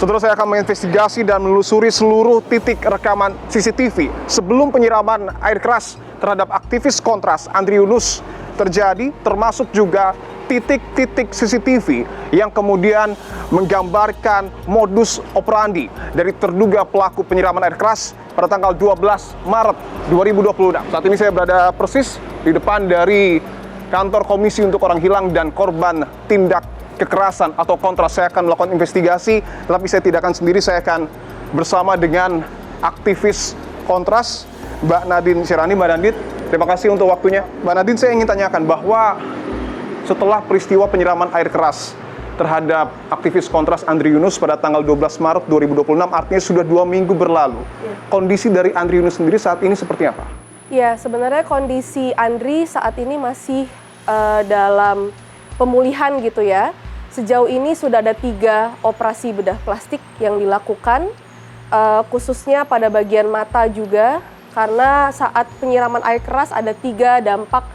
Saudara, saya akan menginvestigasi dan menelusuri seluruh titik rekaman CCTV sebelum penyiraman air keras terhadap aktivis kontras Andri Yunus terjadi, termasuk juga titik-titik CCTV yang kemudian menggambarkan modus operandi dari terduga pelaku penyiraman air keras pada tanggal 12 Maret 2026. Saat ini saya berada persis di depan dari kantor Komisi untuk Orang Hilang dan Korban Tindak Kekerasan atau Kontras. Saya akan melakukan investigasi, tapi saya tidak akan sendiri, saya akan bersama dengan aktivis Kontras, Mbak Nadine Syirani. Mbak Nadine, terima kasih untuk waktunya. Mbak Nadine, saya ingin tanyakan bahwa setelah peristiwa penyiraman air keras terhadap aktivis Kontras Andri Yunus pada tanggal 12 Maret 2026, artinya sudah 2 minggu berlalu. Kondisi dari Andri Yunus sendiri saat ini seperti apa? Ya, sebenarnya kondisi Andri saat ini masih dalam pemulihan gitu ya. Sejauh ini sudah ada 3 operasi bedah plastik yang dilakukan, khususnya pada bagian mata juga, karena saat penyiraman air keras ada 3 dampak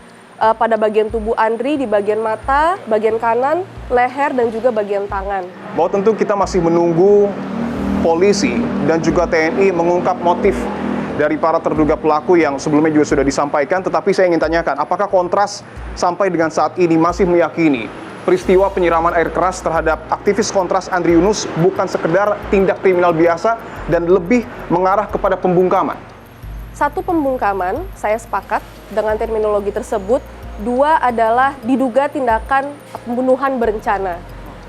pada bagian tubuh Andri, di bagian mata, bagian kanan, leher, dan juga bagian tangan. Bahwa tentu kita masih menunggu polisi dan juga TNI mengungkap motif dari para terduga pelaku yang sebelumnya juga sudah disampaikan, tetapi saya ingin tanyakan, apakah Kontras sampai dengan saat ini masih meyakini peristiwa penyiraman air keras terhadap aktivis Kontras Andri Yunus bukan sekedar tindak kriminal biasa dan lebih mengarah kepada pembungkaman? Satu, pembungkaman, saya sepakat dengan terminologi tersebut. 2 adalah diduga tindakan pembunuhan berencana.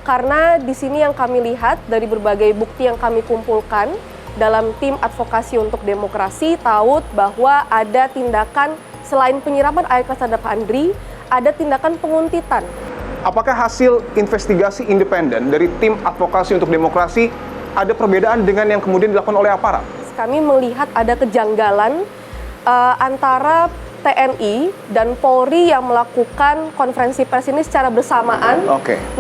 Karena di sini yang kami lihat dari berbagai bukti yang kami kumpulkan dalam tim advokasi untuk demokrasi, tahu bahwa ada tindakan selain penyiraman air keras terhadap Andri, ada tindakan penguntitan. Apakah hasil investigasi independen dari tim advokasi untuk demokrasi ada perbedaan dengan yang kemudian dilakukan oleh aparat? Kami melihat ada kejanggalan antara TNI dan Polri yang melakukan konferensi pers ini secara bersamaan.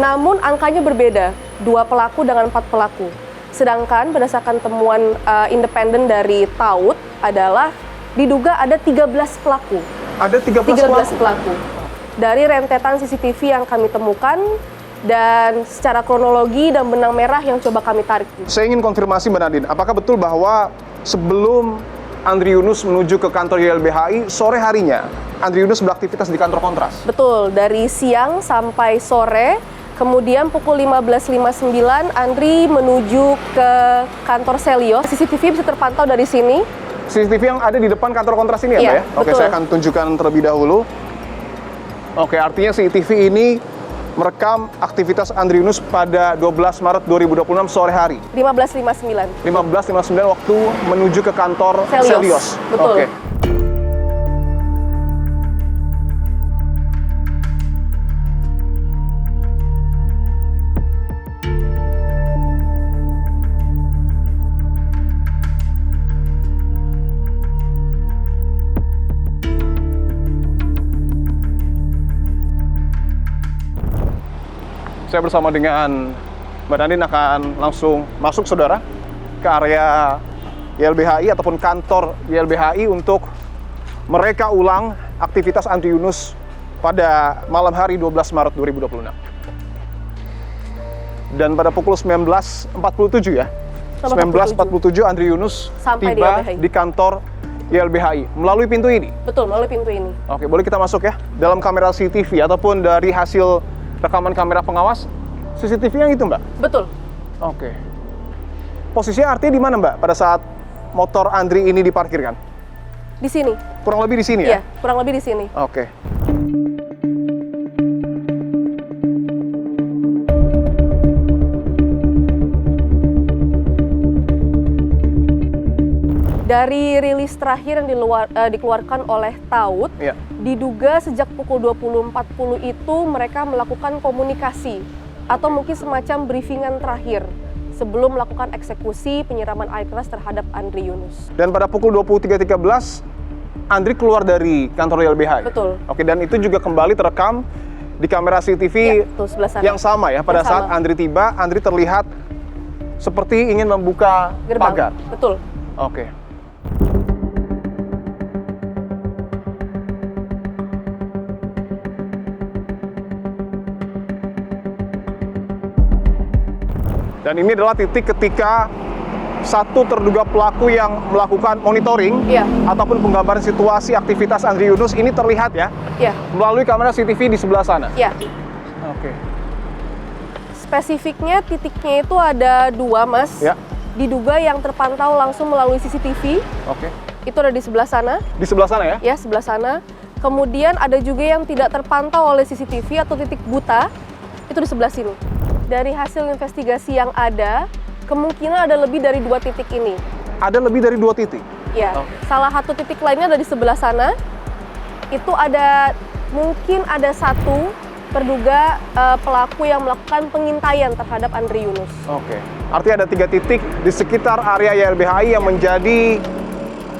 Namun angkanya berbeda, 2 pelaku dengan 4 pelaku. Sedangkan berdasarkan temuan independen dari TAUD adalah diduga ada 13 pelaku. Ada 13 pelaku. Dari rentetan CCTV yang kami temukan dan secara kronologi dan benang merah yang coba kami tarik. Saya ingin konfirmasi Mbak Nadine, apakah betul bahwa sebelum Andri Yunus menuju ke kantor YLBHI, sore harinya Andri Yunus beraktivitas di kantor Kontras? Betul, dari siang sampai sore, kemudian pukul 15.59 Andri menuju ke kantor Selios. CCTV bisa terpantau dari sini. CCTV yang ada di depan kantor Kontras ini ya, Mbak ya? Oke, saya akan tunjukkan terlebih dahulu. Oke, artinya CCTV ini merekam aktivitas Andri Yunus pada 12 Maret 2026 sore hari. 15.59. 15.59 waktu menuju ke kantor Selios. Betul. Oke. Saya bersama dengan Mbak Nadine akan langsung masuk, saudara, ke area YLBHI ataupun kantor YLBHI untuk mereka ulang aktivitas Andri Yunus pada malam hari 12 Maret 2026. Dan pada pukul 19.47 ya, 19.47 Andri Yunus sampai tiba di di kantor YLBHI melalui pintu ini. Betul, melalui pintu ini. Oke, boleh kita masuk ya? Dalam kamera CCTV ataupun dari hasil rekaman kamera pengawas, CCTV yang itu, Mbak? Betul. Oke. Posisinya artinya di mana, Mbak, pada saat motor Andri ini diparkirkan? Di sini. Kurang lebih di sini ya? Iya, kurang lebih di sini. Oke. Dari rilis terakhir yang dikeluarkan oleh TAUD, diduga sejak pukul 20.40 itu mereka melakukan komunikasi atau mungkin semacam briefingan terakhir sebelum melakukan eksekusi penyiraman air keras terhadap Andri Yunus. Dan pada pukul 23.13, Andri keluar dari kantor YLBHI? Betul. Oke, dan itu juga kembali terekam di kamera CCTV yang sama ya? Pada saat Andri tiba, Andri terlihat seperti ingin membuka pagar? Betul. Oke. Dan ini adalah titik ketika satu terduga pelaku yang melakukan monitoring Iya. ataupun penggambaran situasi aktivitas Andri Yunus ini terlihat ya Ya, melalui kamera CCTV di sebelah sana. ya. Oke. Spesifiknya titiknya itu ada 2, Mas. Ya. Diduga yang terpantau langsung melalui CCTV, Oke. itu ada di sebelah sana. Di sebelah sana ya? Ya, sebelah sana. Kemudian ada juga yang tidak terpantau oleh CCTV atau titik buta, itu di sebelah sini. Dari hasil investigasi yang ada, kemungkinan ada lebih dari 2 titik ini. Ada lebih dari 2 titik. Ya, Oke. salah satu titik lainnya ada di sebelah sana. Itu ada, mungkin ada satu terduga pelaku yang melakukan pengintaian terhadap Andri Yunus. Oke. Artinya ada 3 titik di sekitar area YLBHI yang menjadi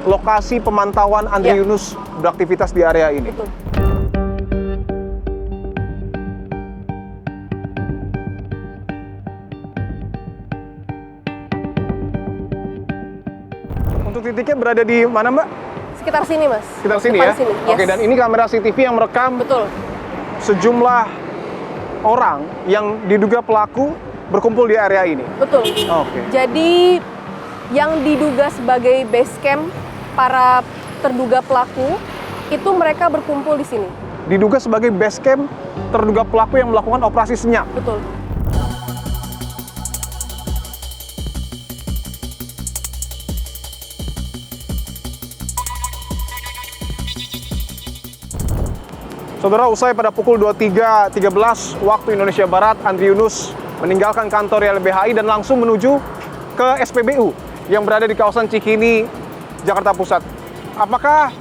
lokasi pemantauan Andri Ya. Yunus beraktivitas di area ini. Betul. Untuk titiknya berada di mana, Mbak? Sekitar sini, Mas. Sekitar sini Depan ya? Sini. Oke, Yes. dan ini kamera CCTV yang merekam Betul. sejumlah orang yang diduga pelaku berkumpul di area ini. Betul. Oke. Jadi yang diduga sebagai base camp para terduga pelaku itu mereka berkumpul di sini. Diduga sebagai base camp terduga pelaku yang melakukan operasi senyap. Betul. Saudara, usai pada pukul 23.13 waktu Indonesia Barat, Andri Yunus meninggalkan kantor YLBHI dan langsung menuju ke SPBU yang berada di kawasan Cikini, Jakarta Pusat. Apakah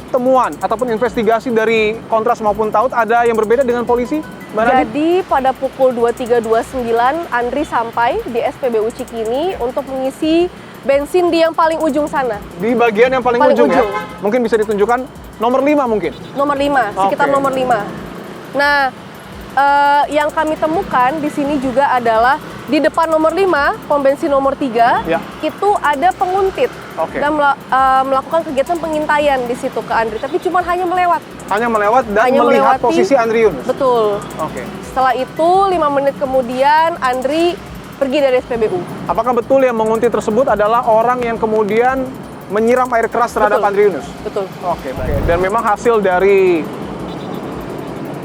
temuan ataupun investigasi dari Kontras maupun Taut ada yang berbeda dengan polisi, Mbak Nadine? Jadi pada pukul 23.29 Andri sampai di SPBU Cikini untuk mengisi bensin di yang paling ujung sana. Di bagian yang paling, Paling ujung ya? ujung. Mungkin bisa ditunjukkan nomor 5 mungkin? Nomor 5, sekitar Oke. nomor 5. Nah, yang kami temukan di sini juga adalah di depan nomor 5, pom bensin nomor 3, Ya. itu ada penguntit Oke. dan melakukan kegiatan pengintaian di situ ke Andri, tapi cuma hanya melewat. Hanya melewat dan Hanya melihat melewati. posisi Andri Yunus? Betul. Oke. Setelah itu 5 menit kemudian Andri pergi dari SPBU. Apakah betul yang menguntit tersebut adalah orang yang kemudian menyiram air keras terhadap Betul. Andri Yunus? Betul. Oke, baik. Dan memang hasil dari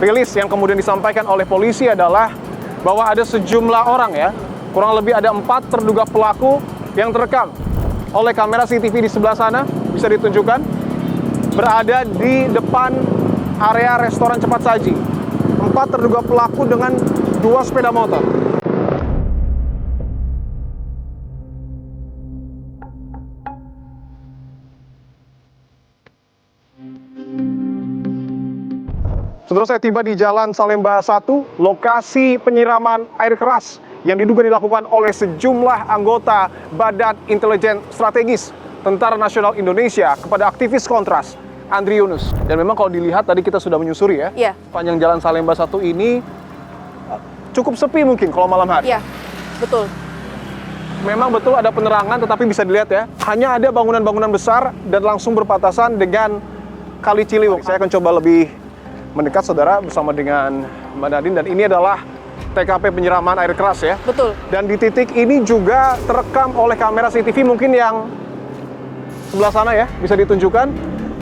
rilis yang kemudian disampaikan oleh polisi adalah bahwa ada sejumlah orang ya, kurang lebih ada 4 terduga pelaku yang terekam oleh kamera CCTV di sebelah sana, bisa ditunjukkan, berada di depan area restoran cepat saji. 4 terduga pelaku dengan 2 sepeda motor. Saudara, saya tiba di Jalan Salemba 1, lokasi penyiraman air keras yang diduga dilakukan oleh sejumlah anggota Badan Intelijen Strategis Tentara Nasional Indonesia kepada aktivis Kontras, Andri Yunus. Dan memang kalau dilihat tadi kita sudah menyusuri ya, Iya. panjang Jalan Salemba 1 ini cukup sepi mungkin kalau malam hari. Iya, betul. Memang betul ada penerangan, tetapi bisa dilihat ya, hanya ada bangunan-bangunan besar dan langsung berpapasan dengan Kali Ciliwung. Saya akan coba lebih mendekat, saudara, bersama dengan Mbak Nadine, dan ini adalah TKP penyiraman air keras ya. Betul. Dan di titik ini juga terekam oleh kamera CCTV mungkin yang sebelah sana ya, bisa ditunjukkan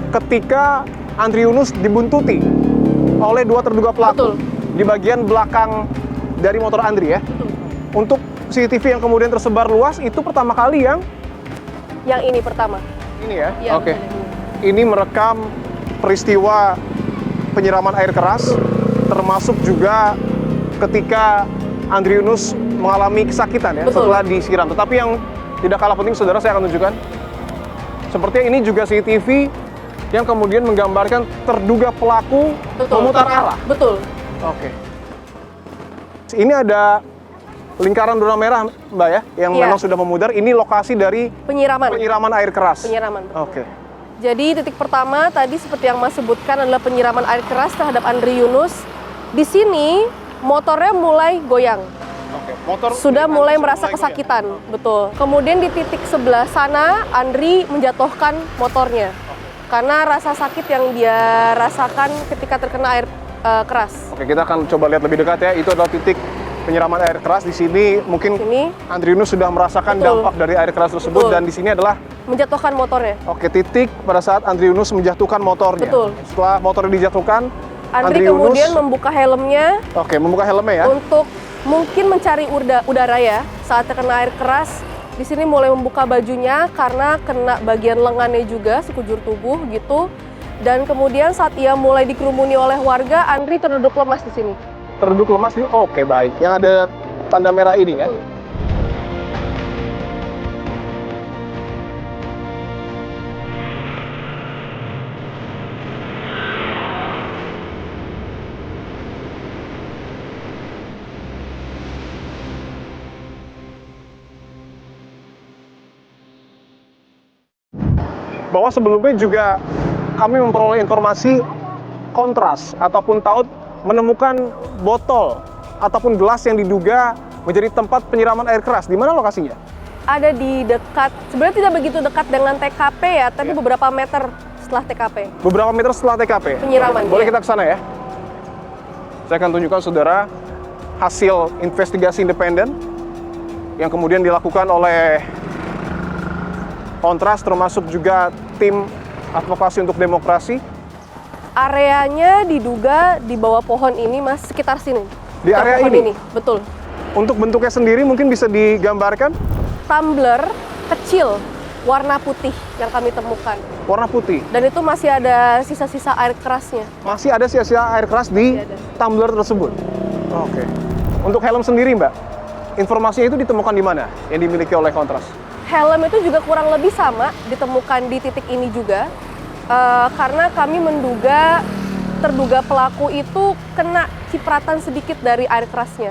ketika Andri Yunus dibuntuti oleh 2 terduga pelaku. Betul. Di bagian belakang dari motor Andri ya. Betul. Untuk CCTV yang kemudian tersebar luas itu pertama kali yang Yang ini pertama. ini ya. Iya, Oke. betul. Ini merekam peristiwa penyiraman air keras, termasuk juga ketika Andri Yunus mengalami kesakitan ya Betul. setelah disiram. Tetapi yang tidak kalah penting, saudara, saya akan tunjukkan. Sepertinya ini juga CCTV yang kemudian menggambarkan terduga pelaku Betul. memutar arah. Betul. Oke. Ini ada lingkaran zona merah, Mbak ya, yang Iya. memang sudah memudar. Ini lokasi dari Penyiraman. penyiraman air keras. Penyiraman. Betul. Oke. Jadi titik pertama tadi seperti yang Mas sebutkan adalah penyiraman air keras terhadap Andri Yunus. Di sini motornya mulai goyang. Oke. Motor Sudah mulai merasa goyang. kesakitan, betul. Kemudian di titik sebelah sana Andri menjatuhkan motornya. Karena rasa sakit yang dia rasakan ketika terkena air keras. Oke, kita akan coba lihat lebih dekat ya. Itu adalah titik penyiraman air keras. Di sini mungkin Ini Andrianus sudah merasakan Betul. dampak dari air keras tersebut Betul. dan di sini adalah menjatuhkan motornya. titik pada saat Andrianus menjatuhkan motornya. Betul. Setelah motor dijatuhkan, Andri kemudian membuka helmnya membuka helmnya ya. untuk mungkin mencari udara ya. Saat terkena air keras, di sini mulai membuka bajunya karena kena bagian lengannya juga, sekujur tubuh gitu. Dan kemudian saat ia mulai dikerumuni oleh warga, Andri terduduk lemas di sini. Terduduk lemas nih. Oke, baik. Yang ada tanda merah ini ya. Bahwa sebelumnya juga kami memperoleh informasi kontras ataupun taut menemukan botol ataupun gelas yang diduga menjadi tempat penyiraman air keras. Di mana lokasinya? Ada di dekat, sebenarnya tidak begitu dekat dengan TKP ya, tapi Iya. beberapa meter setelah TKP. Beberapa meter setelah TKP. Penyiraman, Boleh iya. kita ke sana ya? Saya akan tunjukkan saudara hasil investigasi independen yang kemudian dilakukan oleh Kontras termasuk juga tim advokasi untuk demokrasi. Areanya diduga di bawah pohon ini, Mas, sekitar sini. Di Sekitar area pohon ini? Betul. Untuk bentuknya sendiri mungkin bisa digambarkan. Tumbler kecil warna putih yang kami temukan. Warna putih. Dan itu masih ada sisa-sisa air kerasnya. Masih ada sisa-sisa air keras di Masih ada. tumbler tersebut. Oke. Untuk helm sendiri, Mbak, informasinya itu ditemukan di mana yang dimiliki oleh Kontras? Helm itu juga kurang lebih sama ditemukan di titik ini juga. Karena kami terduga pelaku itu kena cipratan sedikit dari air kerasnya.